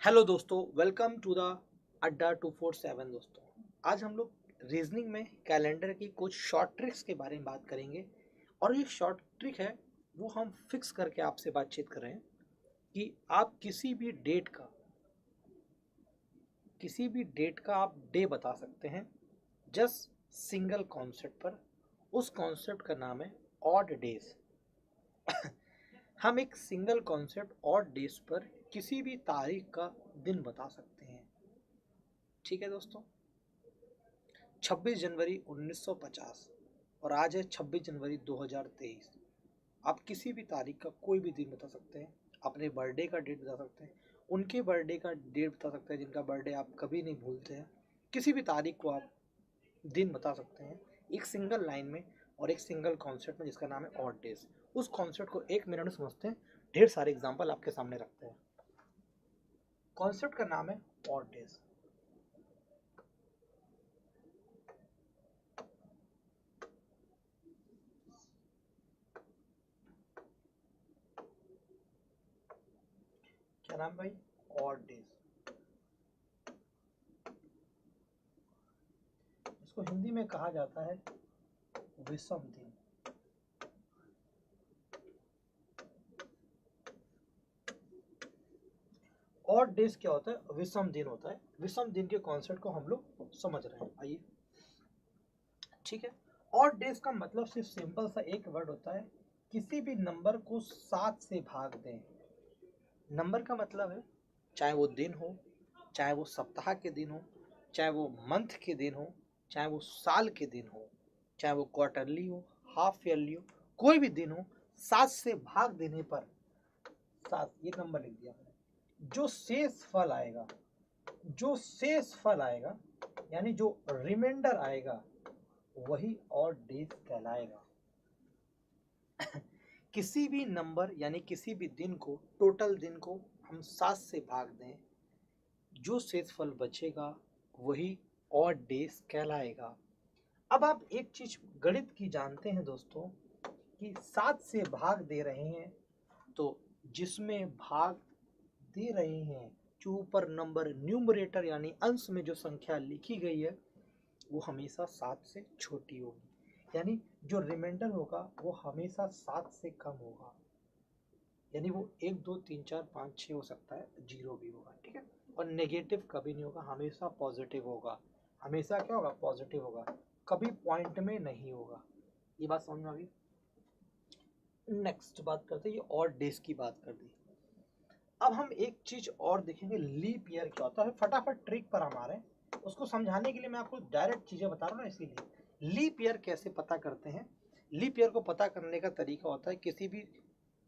Hello दोस्तों, welcome to the अड्डा 247। दोस्तों, आज हम लोग रीजनिंग में कैलेंडर की कुछ शॉर्ट ट्रिक्स के बारे में बात करेंगे। और ये शॉर्ट ट्रिक है वो हम फिक्स करके आपसे बातचीत कर रहे हैं कि आप किसी भी डेट का आप डे बता सकते हैं जस्ट सिंगल कॉन्सेप्ट पर। उस कॉन्सेप्ट का नाम है ऑड डेज। हम एक सिंगल कॉन्सेप्ट ऑड डेज पर किसी भी तारीख का दिन बता सकते हैं। ठीक है दोस्तों, 26 जनवरी 1950 और आज है 26 जनवरी 2023। आप किसी भी तारीख का कोई भी दिन बता सकते हैं, अपने बर्थडे का डेट बता सकते हैं, उनके बर्थडे का डेट बता सकते हैं जिनका बर्थडे आप कभी नहीं भूलते हैं। किसी भी तारीख को आप दिन बता सकते हैं एक सिंगल लाइन में और एक सिंगल कॉन्सेप्ट में जिसका नाम है ऑड डेज। उस कॉन्सेप्ट को एक मिनट में समझते हैं, ढेर सारे एग्जाम्पल आपके सामने रखते हैं। कॉन्सेप्ट का नाम है ऑड डेज। क्या नाम भाई? Odd days. इसको हिंदी में कहा जाता है विषम दिन। ऑड डेज क्या होता है? विषम दिन होता है। विषम दिन के कॉन्सेप्ट को हम लोग समझ रहे हैं, आइए। ठीक है, ऑड डेज का मतलब सिर्फ सिंपल सा एक वर्ड होता है, किसी भी नंबर को 7 से भाग दें। नंबर का मतलब है चाहे वो दिन हो, चाहे वो सप्ताह के दिन हो, चाहे वो मंथ के दिन हो, चाहे वो साल के दिन हो, चाहे वो क्वार्टरली हो, हाफ ईयरली हो, कोई भी दिन हो, 7 से भाग देने पर 7 ये नंबर लिख दिया मैंने। जो शेष फल आएगा यानी जो रिमाइंडर आएगा वही ऑड डेज कहलाएगा। किसी भी नंबर यानी किसी भी दिन को, टोटल दिन को हम 7 से भाग दें, जो शेषफल बचेगा वही ऑड डेज कहलाएगा। अब आप एक चीज गणित की जानते हैं दोस्तों कि 7 से भाग दे रहे हैं तो जिसमें भाग दे रहे हैं, जो ऊपर नंबर न्यूमरेटर यानी अंश में जो संख्या लिखी गई है वो हमेशा 7 से छोटी होगी, यानी जो रिमाइंडर होगा वो हमेशा 7 से कम होगा। यानी वो 1 2 3 4 5 6 हो सकता है, जीरो भी होगा। ठीक है, और नेगेटिव कभी नहीं होगा, हमेशा पॉजिटिव होगा। हमेशा क्या होगा? पॉजिटिव होगा, कभी पॉइंट में नहीं होगा। ये बात समझ में आ गई। नेक्स्ट बात करते हैं, ये और डेज की बात कर दी। अब हम एक चीज और देखेंगे, लीप ईयर क्या होता है। फटाफट ट्रिक पर हम आ रहे हैं, उसको समझाने के लिए मैं आपको डायरेक्ट चीजें बता रहा हूँ ना, इसीलिए। लीप ईयर कैसे पता करते हैं? लीप ईयर को पता करने का तरीका होता है किसी भी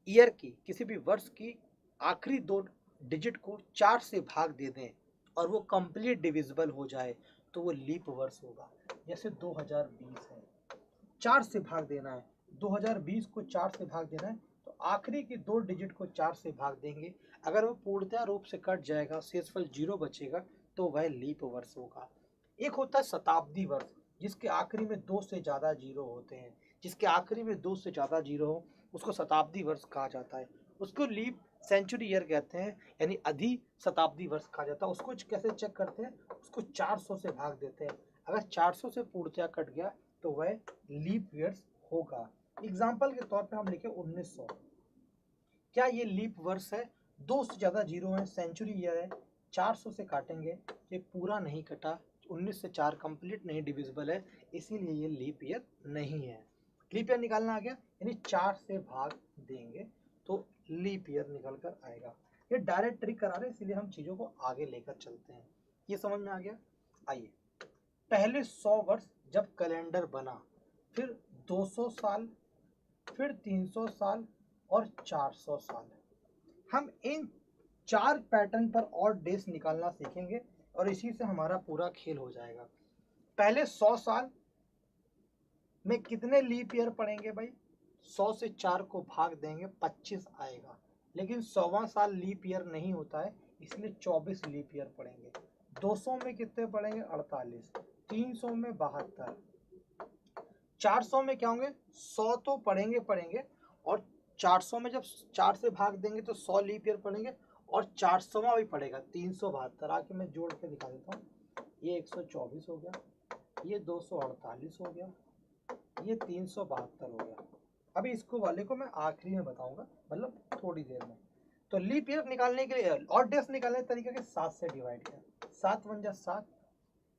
ईयर की, किसी भी वर्ष की आखिरी 2 डिजिट को 4 से भाग दे दें और वो कंप्लीट डिविजिबल हो जाए तो वो लीप वर्ष होगा। जैसे 2020 है, 4 से भाग देना है, 2020 को 4 से भाग देना है तो आखिरी की 2 डिजिट को 4 से भाग देंगे। अगर वो पूर्णतः रूप से कट जाएगा, शेषफल 0 बचेगा, तो वह लीप वर्ष होगा। एक होता है शताब्दी वर्ष, जिसके आखिरी में 2 से ज्यादा जीरो होते हैं। जिसके आखिरी में 2 से ज्यादा जीरो हो उसको शताब्दी वर्ष कहा जाता है। उसको लीप सेंचुरी ईयर कहते हैं, यानी अधि शताब्दी वर्ष कहा जाता है। उसको कैसे चेक करते हैं? उसको 400 से भाग देते हैं। अगर 400 से पूर्णतः कट गया तो वह लीप ईयर्स होगा। एग्जाम्पल के तौर पे हम लिखे 1900, क्या ये लीप वर्ष है? 2 से ज्यादा जीरो है, सेंचुरी ईयर है, 400 से काटेंगे, ये पूरा नहीं कटा, 19 से 4 कंप्लीट नहीं डिविजिबल है, इसीलिए ये लीप ईयर नहीं है। लीप ईयर निकालना आ गया, यानी 4 से भाग देंगे तो लीप ईयर निकल कर आएगा। ये डायरेक्ट ट्रिक करा रहे हैं, इसीलिए हम चीजों को आगे लेकर चलते हैं। ये समझ में आ गया? आइए, पहले 100 वर्ष जब कैलेंडर बना, फिर 200 साल, फिर 300 साल और 400 साल। हम इन 4 पैटर्न पर और डेज निकालना सीखेंगे और इसी से हमारा पूरा खेल हो जाएगा। पहले 100 साल में कितने लीप ईयर पड़ेंगे भाई? 100 से 4 को भाग देंगे, 25 आएगा। लेकिन 100वां साल लीप ईयर नहीं होता है, इसलिए 24 लीप ईयर पड़ेंगे। 200 में कितने पड़ेंगे? 48। 300 में 72। 400 में क्या होंगे? 100 तो पढ़ेंगे और 400 में जब 4 से भाग देंगे तो 100 लीप ईयर पढ़ेंगे और 400वां भी पड़ेगा 372। आके मैं जोड़ के दिखा देता हूँ। ये 124 हो गया, ये 248 हो गया, ये 372 हो गया। अभी इसको वाले को मैं आखिरी में बताऊंगा, मतलब थोड़ी देर में। तो लीप ईयर निकालने के लिए ऑड डेज निकालने के तरीके के 7 से डिवाइड किया। 7 × 7,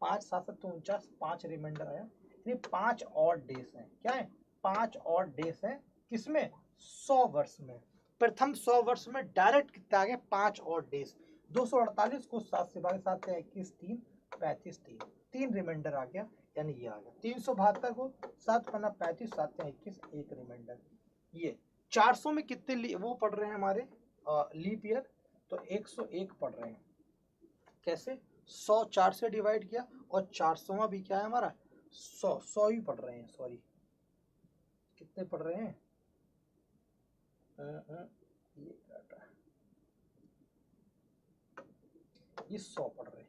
5 7 7 49, 5 रिमाइंडर आया। ये 5 ऑड डेज हैं। क्या है? 5 ऑड डेज हैं। किसमें? 100 वर्ष में। प्रथम 100 वर्ष में डायरेक्ट कितना आ गया? 5 ऑड डेज। 248 को 7 से भागे, 7 से 21 3, 35 3 रिमाइंडर आ गया, यानी ये आ गया। 372 को 7 पन्ना 35, 7 से 21 1 रिमाइंडर। ये 400 में कितने वो पढ़ रहे हैं हमारे लीप ईयर? तो 101 पढ़ रहे हैं। कैसे? 100 4 से डिवाइड किया, और 400वां भी क्या है हमारा? 100 ही पढ़ रहे हैं। सॉरी, कितने पढ़ रहे हैं? ये 100 पढ़ रहे हैं।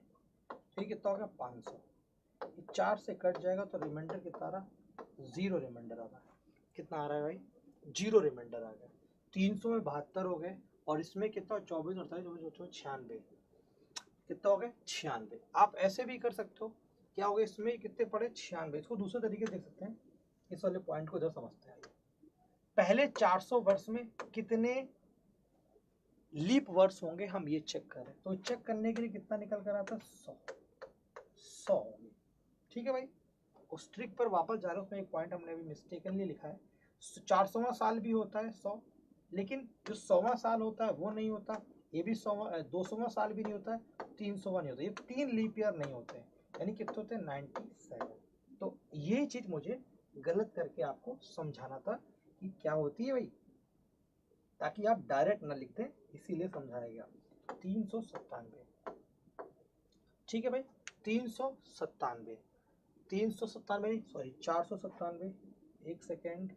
तो ये कितना हो गया? 500। ये 4 से कट जाएगा तो रिमाइंडर कितना आ रहा? 0 रिमाइंडर आ रहा है। कितना आ रहा है भाई? 0 रिमाइंडर आ गया। 300 में 72 हो गए, और इसमें कितना? 24 48 24 96। कितना हो गया? 96। आप ऐसे भी कर सकते हो। क्या हो गया? इसमें कितने पड़े? 96। इसको दूसरे तरीके से देख सकते हैं। इस वाले पॉइंट को इधर समझते हैं। पहले 400 वर्ष में कितने लीप वर्ष होंगे हम ये चेक करें। तो चेक करने के लिए कितना निकल कर आता है? 100 होंगे। ठीक है भाई, उस ट्रिक पर वापस जा रहे हैं। उसमें एक पॉइंट हमने अभी मिस्टेकनली लिखा है। 400वां साल भी होता है 100, लेकिन जो 100वां साल होता है वो नहीं होता। ये भी 200वां साल भी नहीं होता है, 300वां नहीं होता। ये 3 लीप ईयर नहीं होते हैं, यानी कितने होते हैं? 97। तो ये चीज मुझे गलत करके आपको समझाना था कि क्या होती है भाई, ताकि आप डायरेक्ट ना लिख दें, इसीलिए समझाया गया। 397। ठीक है भाई, 397 नहीं, सॉरी 497। एक सेकेंड,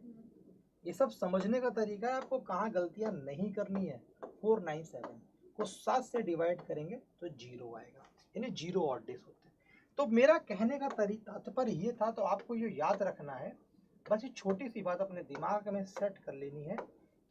ये सब समझने का तरीका है। आपको कहाँ गलतियां नहीं करनी है। 497 को 7 से डिवाइड करेंगे तो 0 आएगा, यानी 0 ऑड डेज होते हैं। तो मेरा कहने का तात्पर्य ये था। तो आपको ये याद रखना है, बस ये छोटी सी बात अपने दिमाग में सेट कर लेनी है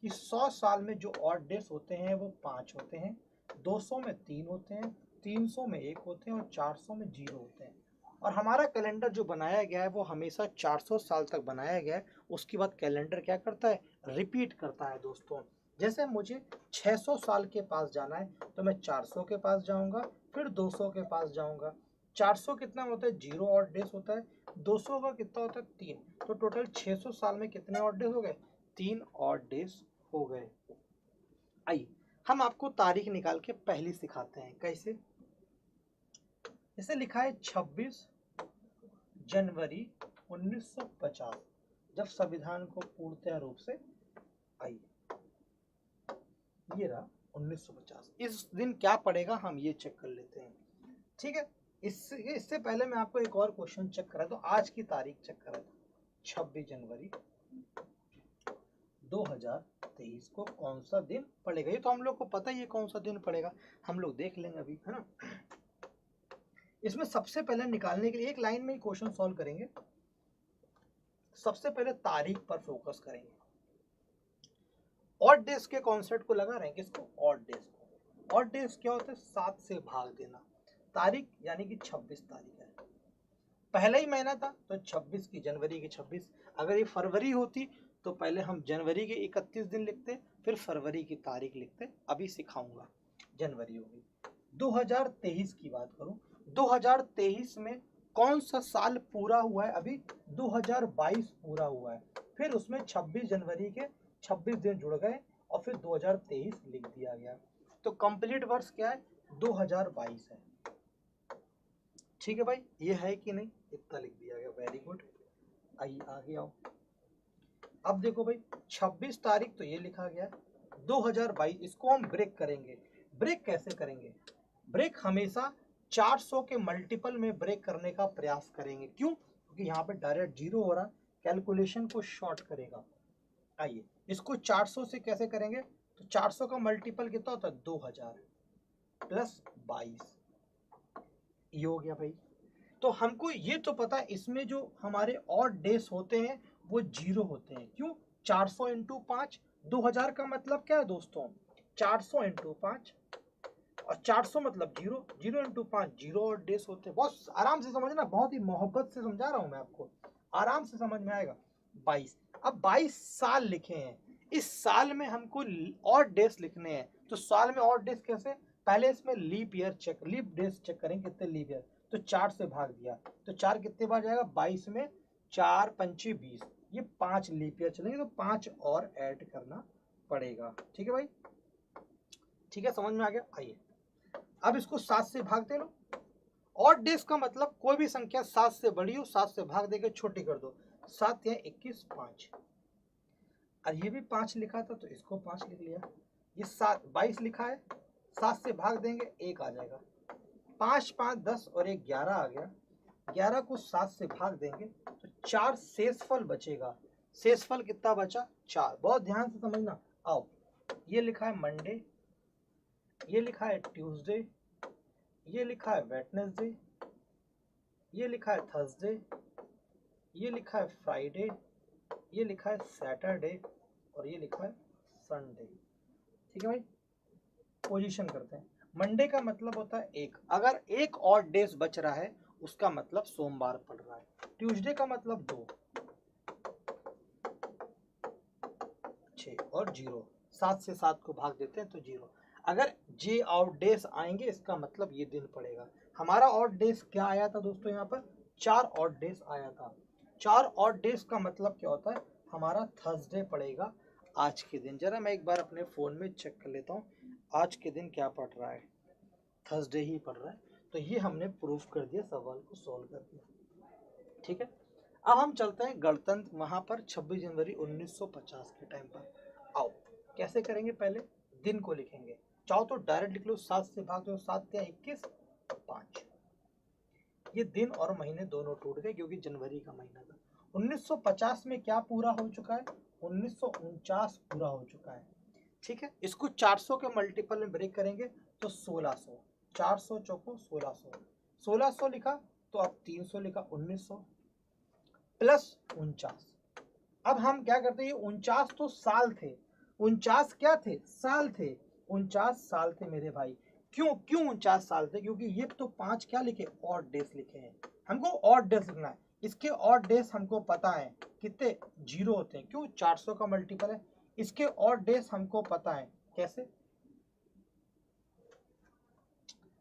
कि 100 साल में जो ऑड डेज होते हैं वो 5 होते हैं, 200 में 3 होते हैं, 300 में 1 होते हैं, और 400 में 0 होते हैं। और हमारा कैलेंडर जो बनाया गया है वो हमेशा 400 साल तक बनाया गया है। उसके बाद कैलेंडर क्या करता है? रिपीट करता है दोस्तों। जैसे मुझे 600 साल के पास जाना है तो मैं 400 के पास जाऊंगा, फिर 200 के पास जाऊंगा। 400 कितना होता है? 0 ऑड डेज होता है। 200 का कितना होता है? 3। तो टोटल 600 साल में कितने ऑड डेज हो गए? 3 ऑड डेज हो गए। आइए हम आपको तारीख निकाल के पहली सिखाते हैं। कैसे? इसे लिखा है 26 जनवरी 1950, जब संविधान को पूर्णतः रूप से आई। ये रहा 1950। इस दिन क्या पड़ेगा हम ये चेक कर लेते हैं। ठीक है, इससे पहले मैं आपको एक और क्वेश्चन चेक करा तो आज की तारीख चेक करा था। 26 जनवरी 2023 को कौन सा दिन पड़ेगा? ये तो हम लोग को पता ही है कौन सा दिन पड़ेगा, हम लोग देख लेंगे अभी, है ना। इसमें सबसे पहले निकालने के लिए एक लाइन में ही क्वेश्चन सॉल्व करेंगे। सबसे पहले तारीख पर फोकस करेंगे। ऑड डेज के कॉन्सेप्ट को लगा रहे हैं। किसको? ऑड डेज को। ऑड डेज क्या होता है? 7 से भाग देना। तारीख यानी कि 26 तारीख है, पहला ही महीना था तो 26 की, जनवरी की 26। अगर ये फरवरी होती तो पहले हम जनवरी के 31 दिन लिखते, फिर फरवरी की तारीख लिखते। अभी सिखाऊंगा। जनवरी होगी। 2023 की बात करूं, 2023 में कौन सा साल पूरा हुआ है? अभी 2022 पूरा हुआ है, फिर उसमें 26 जनवरी के 26 दिन जुड़ गए और फिर 2023 लिख दिया गया। तो कंप्लीट वर्ष क्या है? 2022 है। ठीक है भाई, ये है कि नहीं? इतना लिख दिया गया। Very good. आइए आगे आओ। अब देखो भाई, 26 तारीख तो ये लिखा गया, 2022 इसको हम ब्रेक करेंगे। ब्रेक कैसे करेंगे? ब्रेक हमेशा 400 के मल्टीपल में ब्रेक करने का प्रयास करेंगे। क्यों? क्योंकि यहाँ पे डायरेक्ट 0 हो रहा, कैलकुलेशन को शॉर्ट करेगा। आइए इसको 400 से कैसे करेंगे? तो 400 का मल्टीपल कितना होता है? 2000 प्लस 22। ये हो गया भाई। तो हमको ये तो पता है इसमें जो हमारे ऑड डेज होते हैं वो 0 होते हैं। क्यों? 400 × 5, 2000 का मतलब क्या है दोस्तों? 400 × 5 और 400 मतलब 0, 0 इंटू 5 0 और डेज होते हैं। बहुत आराम से समझना, बहुत ही मोहब्बत से समझा रहा हूं मैं आपको, आराम से समझ में आएगा। 22, अब 22 साल लिखे हैं, इस साल में हमको और डेज लिखने हैं, तो साल में और डेज कैसे, पहले इसमें leap year check, leap days check करेंगे कितने लीप ईयर, तो 4 से भाग दिया, तो 4 कितने बार जाएगा, 22 में 4 पंचे 20, ये 5 लीप ईयर चलेंगे, तो 5 और ऐड करना पड़ेगा। ठीक है भाई, ठीक है, समझ में आ गया। आइए अब इसको 7 से भाग दे लो। ऑड डेज का मतलब कोई भी संख्या 7 से बड़ी हो 7 से भाग देकर छोटी कर दो। 7 या 21 5, और ये भी 5 लिखा था तो इसको 5 लिख लिया। ये 7 22 लिखा है, 7 से भाग देंगे 1 आ जाएगा, 5 5 10 और 1 11 आ गया। 11 को 7 से भाग देंगे तो 4 शेषफल बचेगा। शेषफल कितना बचा, 4। बहुत ध्यान से समझना। आओ, ये लिखा है मंडे, ये लिखा है ट्यूसडे, ये लिखा है वेडनेसडे, ये लिखा है थर्सडे, ये लिखा है फ्राइडे, ये लिखा है सैटरडे, और ये लिखा है संडे। ठीक है भाई, पोजीशन करते हैं। मंडे का मतलब होता है 1, अगर एक और डेज बच रहा है उसका मतलब सोमवार पड़ रहा है। ट्यूसडे का मतलब 2, 6 और 0, 7 से 7 को भाग देते हैं तो 0। अगर जे और डेज आएंगे इसका मतलब ये दिन पड़ेगा। हमारा और डेज क्या आया था दोस्तों, यहाँ पर 4 और डेज आया था। 4 और डेज का मतलब क्या होता है, हमारा थर्सडे पड़ेगा आज के दिन। जरा मैं एक बार अपने फोन में चेक कर लेता हूँ आज के दिन क्या पड़ रहा है, थर्सडे ही पड़ रहा है। तो ये हमने प्रूफ कर दिया, सवाल को सॉल्व कर दिया। ठीक है, अब हम चलते हैं गणतंत्र वहां पर 26 जनवरी 1950 के टाइम पर। आओ कैसे करेंगे, पहले दिन को लिखेंगे। चाहो तो डायरेक्ट लिख लो, 7 से भाग दो, 7 या 21 5। ये दिन और महीने दोनों टूट गए क्योंकि जनवरी का महीना था। 1950 में क्या पूरा हो चुका है, 1949 पूरा हो चुका है। ठीक है, इसको 400 के मल्टीपल में ब्रेक करेंगे तो 1600, 400 चौको 1600, 1600 लिखा तो अब 300 लिखा, 1900 प्लस 49। अब हम क्या करते हैं, 49 तो साल थे, 49 क्या थे, साल थे। 49 साल थे मेरे भाई। क्यों क्यों 49 साल थे, क्योंकि ये तो 5 क्या लिखे, ऑड डेज लिखे हैं, हमको ऑड डेज लिखना है। इसके ऑड डेज हमको पता है कितने, 0 होते हैं, क्यों 400 का मल्टीपल है। इसके ऑड डेज हमको पता है, कैसे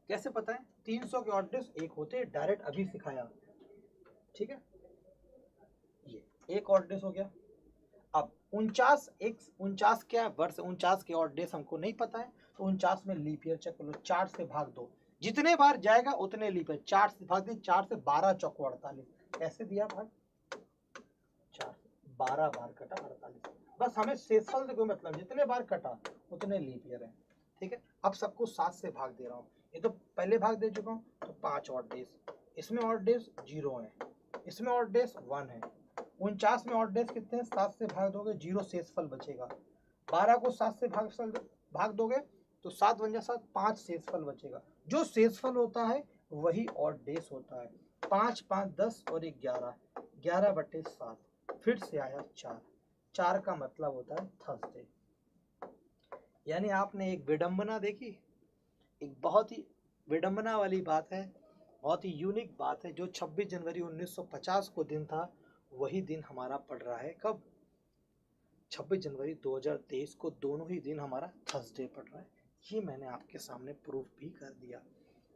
कैसे पता है, 300 के ऑड डेज 1 होते हैं, डायरेक्ट अभी सिखाया। ठीक है, ये एक ऑड डेज हो गया। अब 49 49 क्या है, वर्ष 49 के और डेज हमको नहीं पता है, तो 49 में लीप ईयर चेक कर लो, 4 से भाग दो, जितने बार जाएगा उतने लीप ईयर। 4 से भाग दी, 4 से 12 चौको 48, कैसे दिया भाग, 4 से 12 बार कटा 48। बस हमें शेषफल से कोई मतलब, जितने बार कटा उतने लीप ईयर है। ठीक है, अब सबको 7 से भाग दे रहा हूँ, ये तो पहले भाग दे चुका हूँ, तो 5 और डेज, इसमें और डेज 0 है, इसमें और डेज 1 है। 49 में और डेज कितने हैं, 7 से भाग दोगे 0 शेषफल बचेगा। 12 को 7 से भाग दोगे तो 7 बन जाए 7, 5 शेषफल बचेगा। जो शेषफल होता है वही और डेज होता है। 5 5 10 और 1 11, 11/7, फिर से आया 4, 4 का मतलब होता है थर्सडे। यानी आपने एक विडंबना देखी, एक बहुत ही विडंबना वाली बात है, बहुत ही यूनिक बात है। जो 26 जनवरी 1950 को दिन था वही दिन हमारा पड़ रहा है कब, 26 जनवरी 2023 को, दोनों ही दिन हमारा थर्सडे पड़ रहा है। ये मैंने आपके सामने प्रूफ भी कर दिया।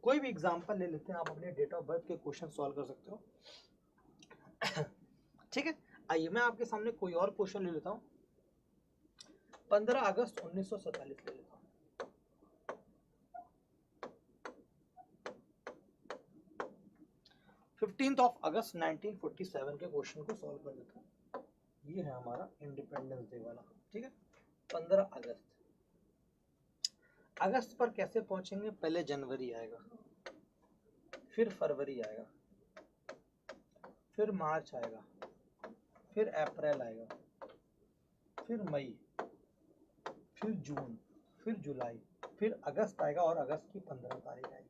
कोई भी एग्जांपल ले लेते हैं, आप अपने डेट ऑफ बर्थ के क्वेश्चन सॉल्व कर सकते हो। ठीक है, आइए मैं आपके सामने कोई और क्वेश्चन ले लेता हूँ। 15 अगस्त 1947 ले लेता हूँ। 15 अगस्त 1947 के क्वेश्चन को सॉल्व कर देता हूँ। ये है हमारा इंडिपेंडेंस डे वाला। ठीक है, 15 अगस्त पर कैसे पहुंचेंगे, पहले जनवरी आएगा, फिर फरवरी आएगा, फिर मार्च आएगा, फिर अप्रैल आएगा, फिर मई, फिर जून, फिर जुलाई, फिर अगस्त आएगा और अगस्त की 15 तारीख आएगी।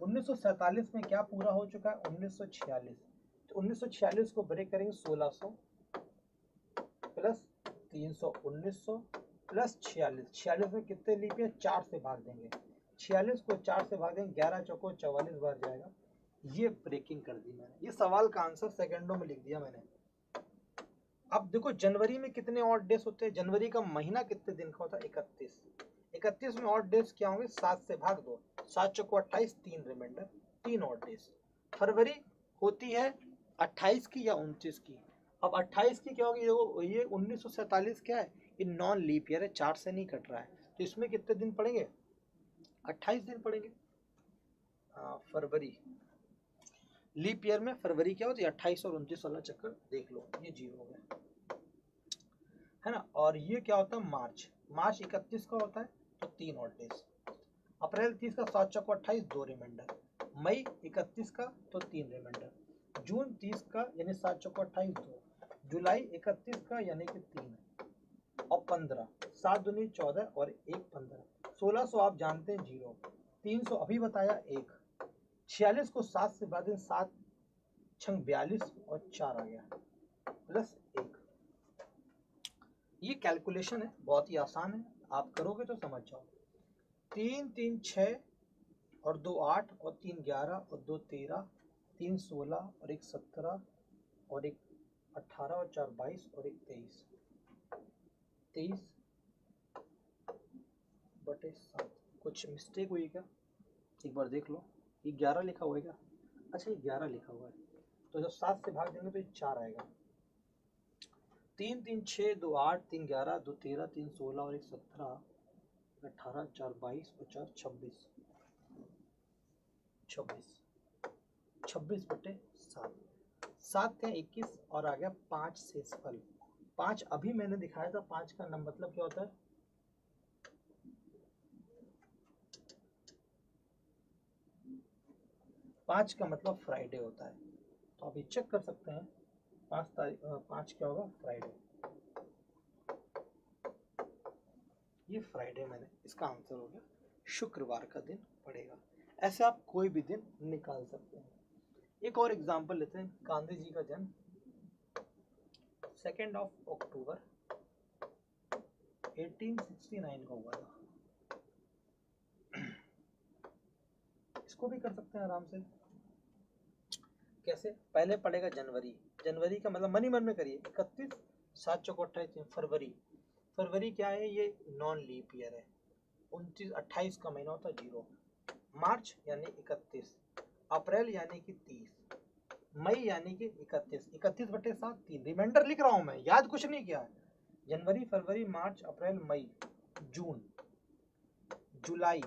1947 में क्या पूरा हो चुका है, 1946। तो 1946 को ब्रेक करेंगे, 1600 प्लस 300, 1900 प्लस 46। 46 में कितने लीप ईयर, 4 से भाग देंगे, 46 को 4 से भाग देंगे, 11 चौको 44 बार जाएगा। ये ब्रेकिंग कर दी मैंने, ये सवाल का आंसर सेकंडों में लिख दिया मैंने। अब देखो जनवरी में कितने ऑड डेज होते हैं, जनवरी का महीना कितने दिन का होता है, 31। 31 में ऑड डेज क्या होंगे, 7 से भाग दो, 7 चौको 28, 3 रिमाइंडर, 3 ऑड डेज। फरवरी होती है 28 की या 29 की। अब 28 की क्या होगी, ये 1947 क्या है, ये नॉन लीप ईयर है, 4 से नहीं कट रहा है, तो इसमें कितने दिन पड़ेंगे, 28 दिन पड़ेंगे। फरवरी लीप ईयर में फरवरी क्या होती है, 28 और 29 वाला चक्कर देख लो, ये 0 हो गया है ना। और ये क्या होता है, मार्च 31 का होता है तो 3 और डेज। अप्रैल 30 का 7 चौको 28, 2 रिमाइंडर। मई 31 का तो 3 रिमाइंडर। जून 30 का यानी 7 चौको 28, 2। जुलाई 31 का यानी कि 3 और 15, 7 दूनी 14 और 1 15। 1600 आप जानते हैं 0, 300 अभी बताया 1, 46 को 7 से बाद 7 छंग 42 और 4 आ गया प्लस 1। ये कैलकुलेशन है, बहुत ही आसान है, आप करोगे तो समझ जाओ। 3 3 6 और 2 8 और 3 11 और 2 13, 3 16 और 1 17 और 1 18 और 4 22 और 1 23, 23 बटे 7। कुछ मिस्टेक हुई क्या, एक बार देख लो, ये 11 लिखा हुआ है क्या, अच्छा ये 11 लिखा हुआ है, तो जब 7 से भाग देंगे तो ये 4 आएगा। 3 3 6 2 8 3 11 2 13 3 16 और 1 17 18 4 22 और 4 26, 26 बटे 7, 7 थे 21 और आ गया 5 शेषफल। 5 अभी मैंने दिखाया था, 5 का नाम मतलब क्या होता है, पाँच का मतलब फ्राइडे होता है, तो आप ये चेक कर सकते हैं 5 क्या होगा, फ्राइडे। ये फ्राइडे मैंने, इसका आंसर हो गया शुक्रवार का दिन पड़ेगा। ऐसे आप कोई भी दिन निकाल सकते हैं। एक और एग्जांपल लेते हैं, गांधी जी का जन्म 2 अक्टूबर 1869 को हुआ था। इसको भी कर सकते हैं आराम से। कैसे, पहले पड़ेगा जनवरी, जनवरी का मतलब मनी मन में करिए, 31 7 चौको 28, फरवरी, फरवरी क्या है, ये नॉन लीप ईयर है, 29 28 का महीना होता है 0। मार्च यानी 31, अप्रैल यानी कि 30, मई यानी कि 31, 31 बटे 7 3, रिमाइंडर लिख रहा हूं मैं, याद कुछ नहीं किया है। जनवरी फरवरी मार्च अप्रैल मई जून जुलाई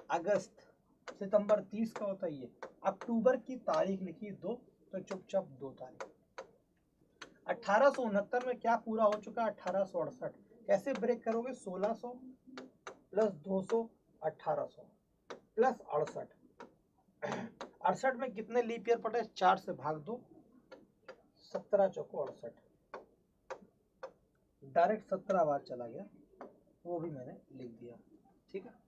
अगस्त सितंबर 30 का होता है ये, अक्टूबर की तारीख लिखी 2 तो चुपचाप 2 तारीख। 1869 में क्या पूरा हो चुका है, 1868, कैसे ब्रेक करोगे, 1600 प्लस 200 1800 प्लस 68, 68 में कितने लीप ईयर पड़े, 4 से भाग दो, 17 चौको 68, डायरेक्ट 17 बार चला गया, वो भी मैंने लिख दिया, ठीक है।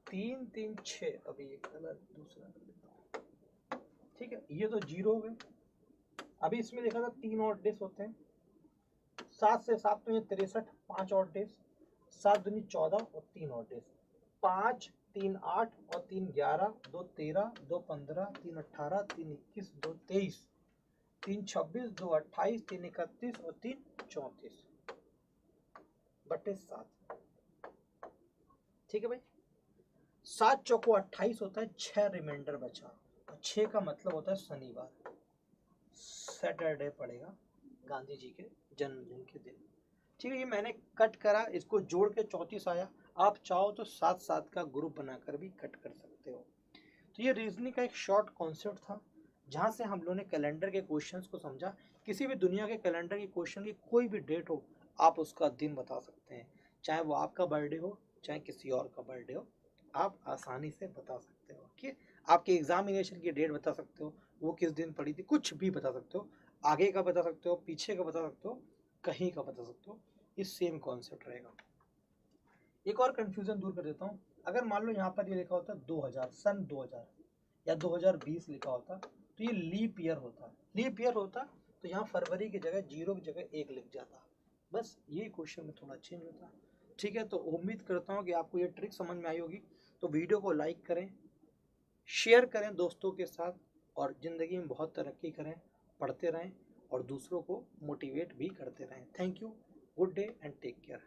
3 3 6, अभी एक कलर दूसरा कर लेता हूँ, ठीक है, ये तो 0 हो गए। अभी इसमें देखा था 3 और डेज होते हैं, 7 से 7 तो ये 63, 5 और डेज, 7 दूनी 14 और 3 और डेज, 5 3 8 और 3 11 2 13 2 15 3 18 3 21 2 23 3 26 2 28 3 31 और 3 34 बटे 7, ठीक है भाई। 7 चौको 28 होता है, 6 रिमाइंडर बचा, और 6 का मतलब होता है शनिवार, सैटरडे पड़ेगा गांधी जी के जन्मदिन के दिन, ठीक है। ये मैंने कट करा, इसको जोड़ के 34 आया, आप चाहो तो 7 का ग्रुप बनाकर भी कट कर सकते हो। तो ये रीजनिंग का एक शॉर्ट कॉन्सेप्ट था, जहाँ से हम लोगों ने कैलेंडर के क्वेश्चंस को समझा। किसी भी दुनिया के कैलेंडर के क्वेश्चन की कोई भी डेट हो, आप उसका दिन बता सकते हैं, चाहे वो आपका बर्थडे हो चाहे किसी और का बर्थडे हो, आप आसानी से बता सकते हो कि आपके एग्जामिनेशन की डेट बता सकते हो, वो किस दिन पड़ी थी, कुछ भी बता सकते हो, आगे का बता सकते हो, पीछे का बता सकते हो, कहीं का बता सकते हो, इस सेम कॉन्सेप्ट रहेगा। एक और कंफ्यूजन दूर कर देता हूँ, अगर मान लो यहाँ पर ये लिखा होता 2000, सन 2000 या 2020 लिखा होता, तो ये लीप ईयर होता, लीप ईयर होता तो यहाँ फरवरी की जगह 0 की जगह 1 लिख जाता, बस ये क्वेश्चन में थोड़ा चेंज होता। ठीक है, तो उम्मीद करता हूँ कि आपको ये ट्रिक समझ में आई होगी। तो वीडियो को लाइक करें, शेयर करें दोस्तों के साथ, और ज़िंदगी में बहुत तरक्की करें, पढ़ते रहें और दूसरों को मोटिवेट भी करते रहें। Thank you, good day and take care.